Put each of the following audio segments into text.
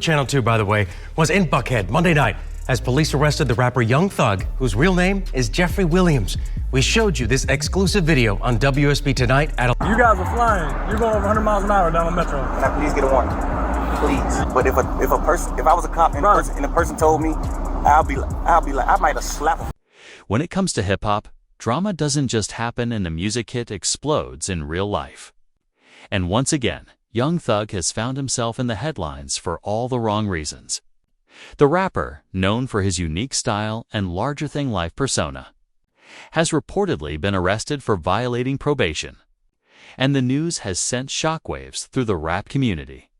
Channel 2, by the way, was in Buckhead Monday night as police arrested the rapper Young Thug, whose real name is Jeffrey Williams. We showed you this exclusive video on WSB Tonight at... You guys are flying. You're going over 100 miles an hour down the metro. Can I please get a warrant? Please. But if I was a cop and the person told me, I'll be like, I might have slapped him. When it comes to hip-hop, drama doesn't just happen and the music hit explodes in real life. And once again, Young Thug has found himself in the headlines for all the wrong reasons. The rapper, known for his unique style and larger-than-life persona, has reportedly been arrested for violating probation. And the news has sent shockwaves through the rap community.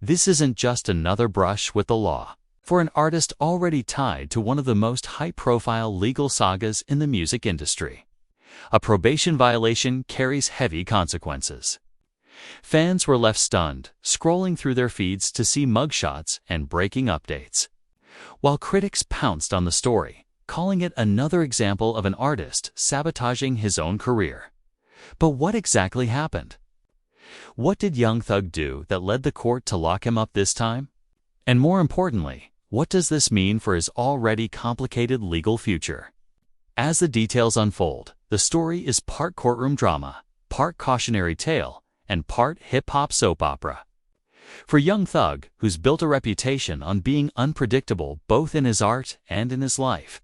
This isn't just another brush with the law. For an artist already tied to one of the most high-profile legal sagas in the music industry, a probation violation carries heavy consequences. Fans were left stunned, scrolling through their feeds to see mugshots and breaking updates, while critics pounced on the story, calling it another example of an artist sabotaging his own career. But what exactly happened? What did Young Thug do that led the court to lock him up this time? And more importantly, what does this mean for his already complicated legal future? As the details unfold, the story is part courtroom drama, part cautionary tale, and part hip-hop soap opera. For Young Thug, who's built a reputation on being unpredictable both in his art and in his life,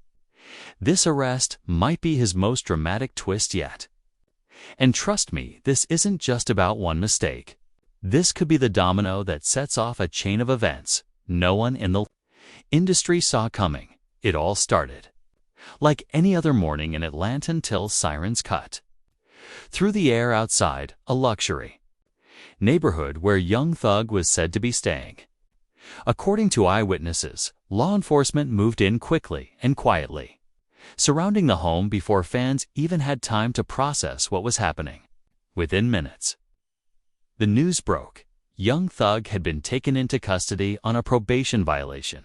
this arrest might be his most dramatic twist yet. And trust me, this isn't just about one mistake. This could be the domino that sets off a chain of events no one in the industry saw coming. It all started like any other morning in Atlanta until sirens cut through the air outside a luxury neighborhood where Young Thug was said to be staying. According to eyewitnesses, law enforcement moved in quickly and quietly, surrounding the home before fans even had time to process what was happening. Within minutes, the news broke. Young Thug had been taken into custody on a probation violation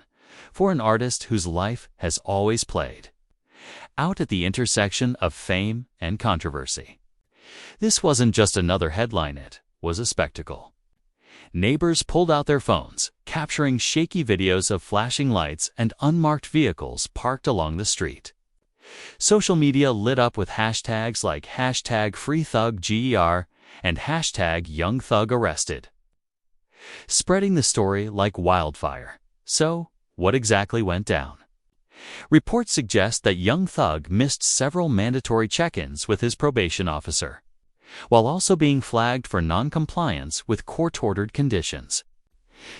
for an artist whose life has always played out at the intersection of fame and controversy. This wasn't just another headline, it was a spectacle. Neighbors pulled out their phones, capturing shaky videos of flashing lights and unmarked vehicles parked along the street. Social media lit up with hashtags like #FreeThugGER and #YoungThugArrested, spreading the story like wildfire. So, what exactly went down? Reports suggest that Young Thug missed several mandatory check-ins with his probation officer, while also being flagged for non-compliance with court-ordered conditions.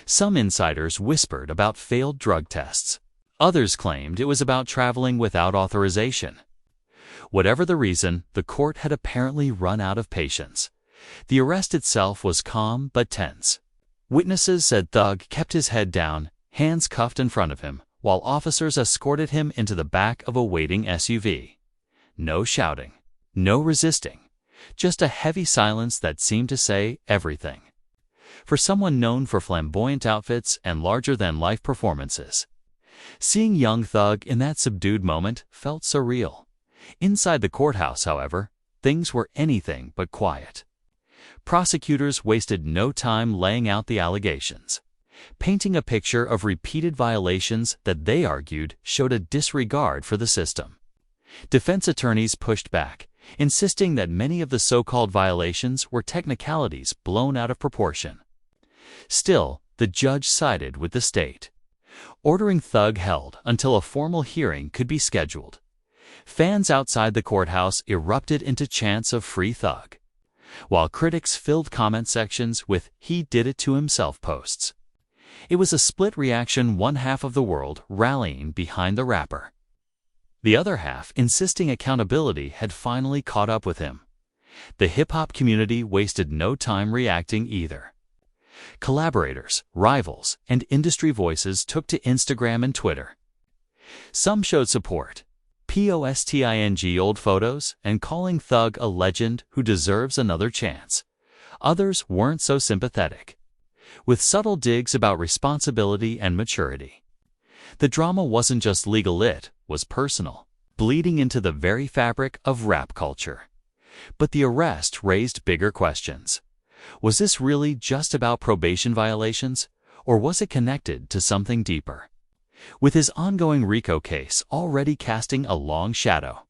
Some insiders whispered about failed drug tests. Others claimed it was about traveling without authorization. Whatever the reason, the court had apparently run out of patience. The arrest itself was calm but tense. Witnesses said Thug kept his head down, hands cuffed in front of him, while officers escorted him into the back of a waiting SUV. No shouting, no resisting, just a heavy silence that seemed to say everything. For someone known for flamboyant outfits and larger-than-life performances, seeing Young Thug in that subdued moment felt surreal. Inside the courthouse, however, things were anything but quiet. Prosecutors wasted no time laying out the allegations, painting a picture of repeated violations that they argued showed a disregard for the system. Defense attorneys pushed back, insisting that many of the so-called violations were technicalities blown out of proportion. Still, the judge sided with the state, ordering Thug held until a formal hearing could be scheduled. Fans outside the courthouse erupted into chants of "Free Thug," while critics filled comment sections with "He did it to himself" posts. It was a split reaction, one half of the world rallying behind the rapper, the other half insisting accountability had finally caught up with him. The hip-hop community wasted no time reacting either. Collaborators, rivals, and industry voices took to Instagram and Twitter. Some showed support, posting old photos and calling Thug a legend who deserves another chance. Others weren't so sympathetic, with subtle digs about responsibility and maturity. The drama wasn't just legal, it was personal, bleeding into the very fabric of rap culture. But the arrest raised bigger questions. Was this really just about probation violations, Or was it connected to something deeper? With his ongoing RICO case already casting a long shadow,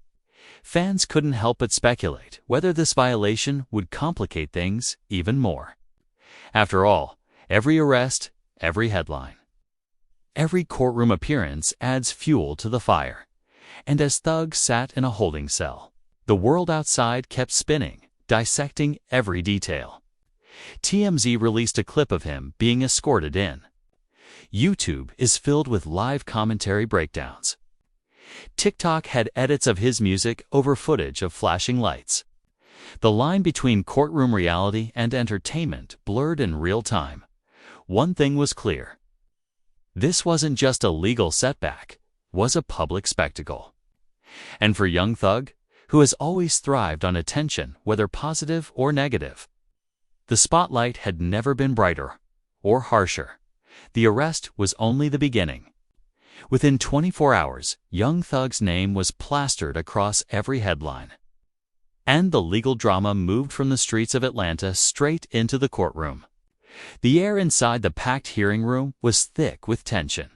fans couldn't help but speculate whether this violation would complicate things even more. After all, every arrest, every headline, every courtroom appearance adds fuel to the fire. And as Thug sat in a holding cell, the world outside kept spinning, dissecting every detail. TMZ released a clip of him being escorted in. YouTube is filled with live commentary breakdowns. TikTok had edits of his music over footage of flashing lights. The line between courtroom reality and entertainment blurred in real time. One thing was clear. This wasn't just a legal setback, it was a public spectacle. And for young Thug, who has always thrived on attention, whether positive or negative, the spotlight had never been brighter or harsher. The arrest was only the beginning. Within 24 hours, young Thug's name was plastered across every headline. And the legal drama moved from the streets of Atlanta straight into the courtroom. The air inside the packed hearing room was thick with tension,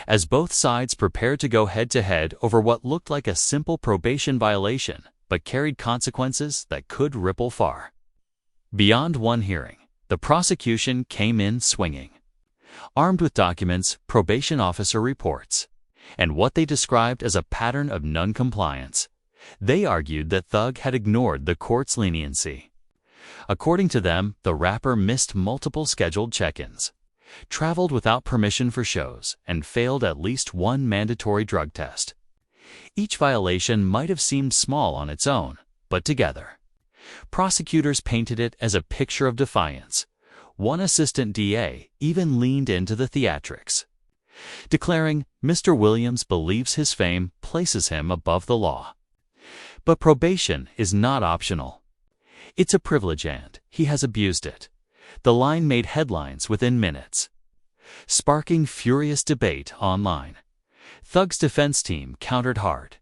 as both sides prepared to go head-to-head over what looked like a simple probation violation, but carried consequences that could ripple far. Beyond one hearing, the prosecution came in swinging. Armed with documents, probation officer reports, and what they described as a pattern of non-compliance. They argued that Thug had ignored the court's leniency. According to them, the rapper missed multiple scheduled check-ins, traveled without permission for shows, and failed at least one mandatory drug test. Each violation might have seemed small on its own, but together, prosecutors painted it as a picture of defiance. One assistant DA even leaned into the theatrics, declaring Mr. Williams believes his fame places him above the law. But probation is not optional. It's a privilege and he has abused it. The line made headlines within minutes, sparking furious debate online. Thug's defense team countered hard.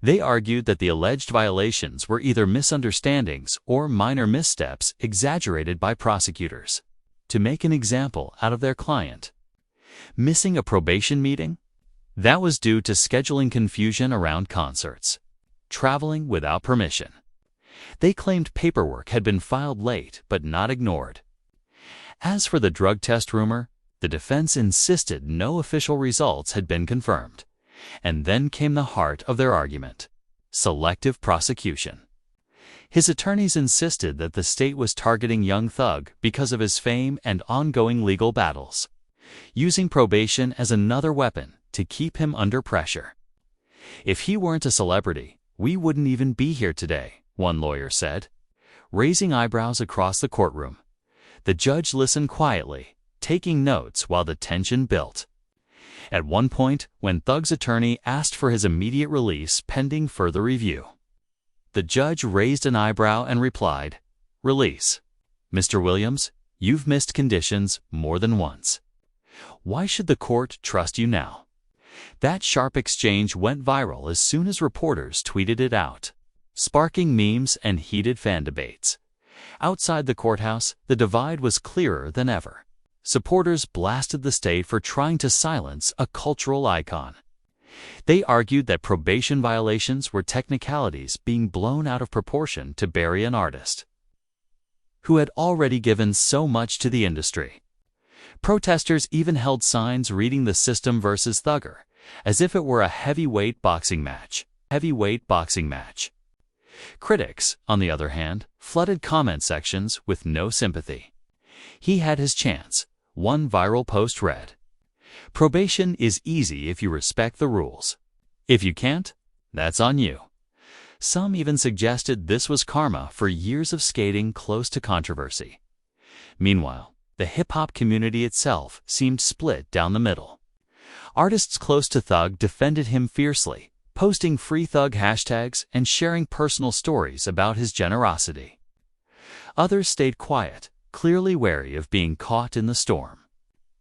They argued that the alleged violations were either misunderstandings or minor missteps exaggerated by prosecutors to make an example out of their client. Missing a probation meeting? That was due to scheduling confusion around concerts, traveling without permission. They claimed paperwork had been filed late but not ignored. As for the drug test rumor, the defense insisted no official results had been confirmed. And then came the heart of their argument: selective prosecution. His attorneys insisted that the state was targeting young Thug because of his fame and ongoing legal battles, using probation as another weapon to keep him under pressure. If he weren't a celebrity, we wouldn't even be here today, one lawyer said, raising eyebrows across the courtroom. The judge listened quietly, taking notes while the tension built. At one point, when Thug's attorney asked for his immediate release pending further review, the judge raised an eyebrow and replied, "Release. Mr. Williams, you've missed conditions more than once. Why should the court trust you now?" That sharp exchange went viral as soon as reporters tweeted it out, sparking memes and heated fan debates. Outside the courthouse, the divide was clearer than ever. Supporters blasted the state for trying to silence a cultural icon. They argued that probation violations were technicalities being blown out of proportion to bury an artist who had already given so much to the industry. Protesters even held signs reading "The System versus Thugger," as if it were a heavyweight boxing match. Critics, on the other hand, flooded comment sections with no sympathy. He had his chance. One viral post read, "Probation is easy if you respect the rules. If you can't, that's on you." Some even suggested this was karma for years of skating close to controversy. Meanwhile, the hip-hop community itself seemed split down the middle. Artists close to Thug defended him fiercely, posting Free Thug hashtags and sharing personal stories about his generosity. Others stayed quiet, clearly wary of being caught in the storm.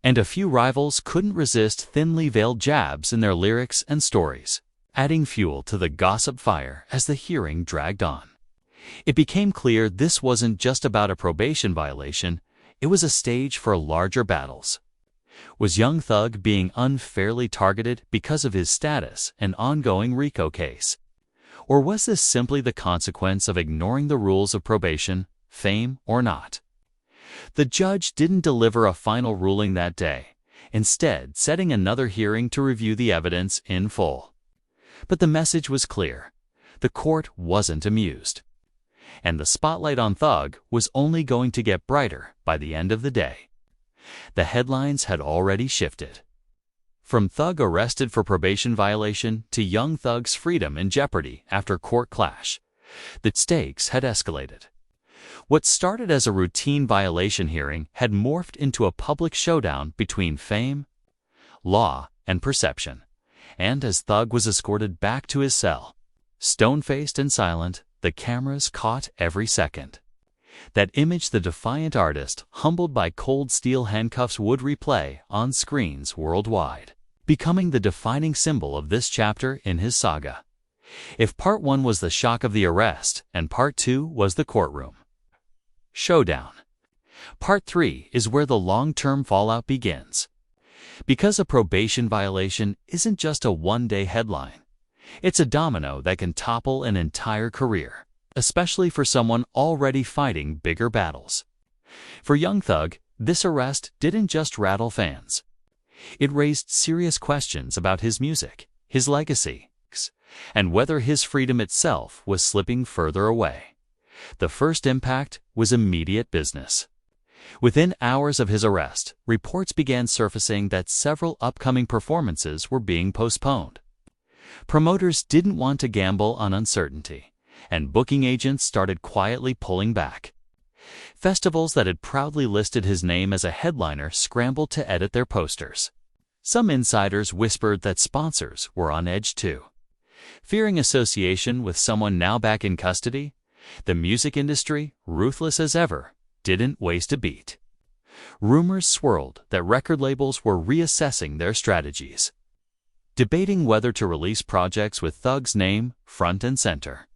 And a few rivals couldn't resist thinly veiled jabs in their lyrics and stories, adding fuel to the gossip fire as the hearing dragged on. It became clear this wasn't just about a probation violation, it was a stage for larger battles. Was Young Thug being unfairly targeted because of his status and ongoing RICO case? Or was this simply the consequence of ignoring the rules of probation, fame or not? The judge didn't deliver a final ruling that day, instead setting another hearing to review the evidence in full. But the message was clear. The court wasn't amused. And the spotlight on Thug was only going to get brighter by the end of the day. The headlines had already shifted. From Thug arrested for probation violation to Young Thug's freedom in jeopardy after court clash, the stakes had escalated. What started as a routine violation hearing had morphed into a public showdown between fame, law, and perception. And as Thug was escorted back to his cell, stone-faced and silent, the cameras caught every second. That image the defiant artist, humbled by cold steel handcuffs, would replay on screens worldwide, becoming the defining symbol of this chapter in his saga. If part 1 was the shock of the arrest and part 2 was the courtroom showdown, part 3 is where the long-term fallout begins. Because a probation violation isn't just a one-day headline. It's a domino that can topple an entire career, especially for someone already fighting bigger battles. For Young Thug, this arrest didn't just rattle fans. It raised serious questions about his music, his legacy, and whether his freedom itself was slipping further away. The first impact was immediate business. Within hours of his arrest, reports began surfacing that several upcoming performances were being postponed. Promoters didn't want to gamble on uncertainty, and booking agents started quietly pulling back. Festivals that had proudly listed his name as a headliner scrambled to edit their posters. Some insiders whispered that sponsors were on edge too. Fearing association with someone now back in custody, the music industry, ruthless as ever, didn't waste a beat. Rumors swirled that record labels were reassessing their strategies, debating whether to release projects with Thug's name front and center.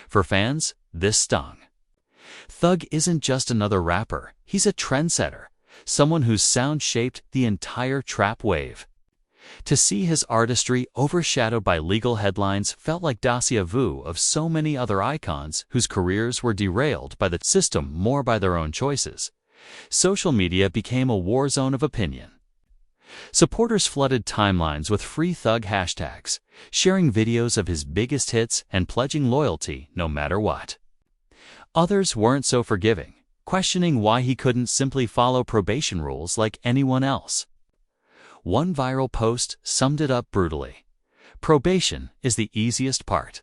For fans, this stung. Thug isn't just another rapper, he's a trendsetter, someone whose sound shaped the entire trap wave. To see his artistry overshadowed by legal headlines felt like déjà vu of so many other icons whose careers were derailed by the system more by their own choices. Social media became a war zone of opinion. Supporters flooded timelines with free Thug hashtags, sharing videos of his biggest hits and pledging loyalty no matter what. Others weren't so forgiving, questioning why he couldn't simply follow probation rules like anyone else. One viral post summed it up brutally. Probation is the easiest part.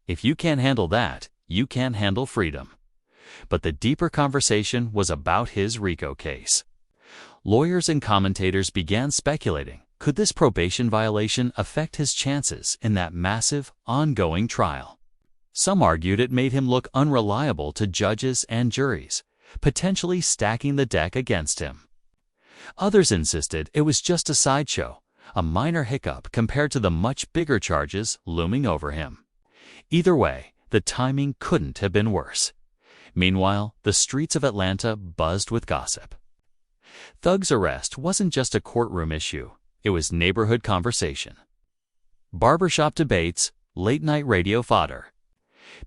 If you can't handle that, you can't handle freedom. But the deeper conversation was about his RICO case. Lawyers and commentators began speculating, could this probation violation affect his chances in that massive, ongoing trial? Some argued it made him look unreliable to judges and juries, potentially stacking the deck against him. Others insisted it was just a sideshow, a minor hiccup compared to the much bigger charges looming over him. Either way, the timing couldn't have been worse. Meanwhile, the streets of Atlanta buzzed with gossip. Thug's arrest wasn't just a courtroom issue, it was neighborhood conversation. Barbershop debates, late-night radio fodder.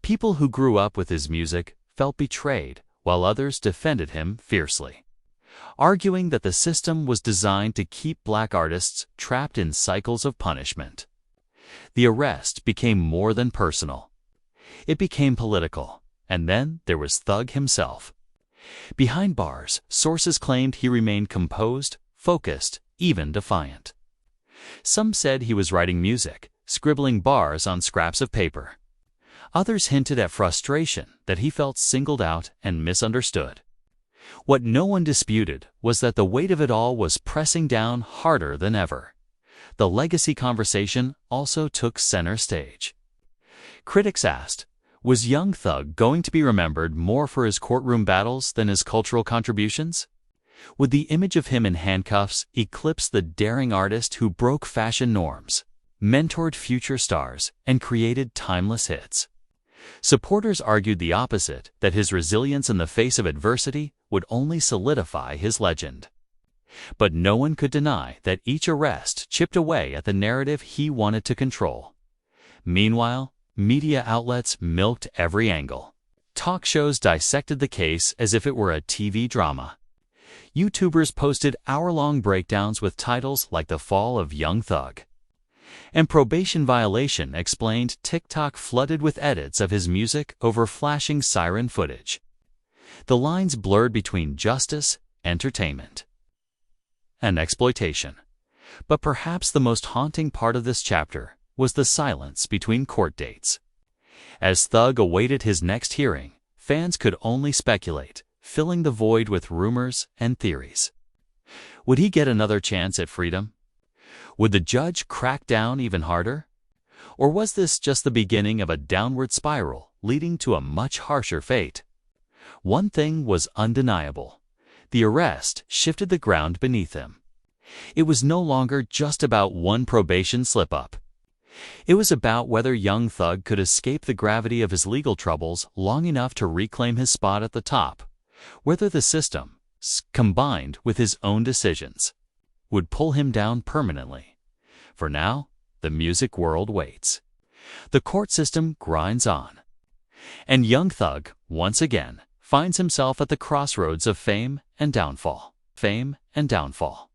People who grew up with his music felt betrayed, while others defended him fiercely, arguing that the system was designed to keep black artists trapped in cycles of punishment. The arrest became more than personal. It became political, and then there was Thug himself. Behind bars, sources claimed he remained composed, focused, even defiant. Some said he was writing music, scribbling bars on scraps of paper. Others hinted at frustration that he felt singled out and misunderstood. What no one disputed was that the weight of it all was pressing down harder than ever. The legacy conversation also took center stage. Critics asked, was Young Thug going to be remembered more for his courtroom battles than his cultural contributions? Would the image of him in handcuffs eclipse the daring artist who broke fashion norms, mentored future stars, and created timeless hits? Supporters argued the opposite, that his resilience in the face of adversity would only solidify his legend. But no one could deny that each arrest chipped away at the narrative he wanted to control. Meanwhile, media outlets milked every angle. Talk shows dissected the case as if it were a TV drama. YouTubers posted hour-long breakdowns with titles like The Fall of Young Thug. And Probation Violation explained TikTok flooded with edits of his music over flashing siren footage. The lines blurred between justice, entertainment, and exploitation. But perhaps the most haunting part of this chapter was the silence between court dates. As Thug awaited his next hearing, fans could only speculate, filling the void with rumors and theories. Would he get another chance at freedom? Would the judge crack down even harder? Or was this just the beginning of a downward spiral leading to a much harsher fate? One thing was undeniable. The arrest shifted the ground beneath him. It was no longer just about one probation slip-up. It was about whether young Thug could escape the gravity of his legal troubles long enough to reclaim his spot at the top, whether the system, combined with his own decisions, would pull him down permanently. For now, the music world waits. The court system grinds on. And young Thug, once again, finds himself at the crossroads of fame and downfall. Fame and downfall.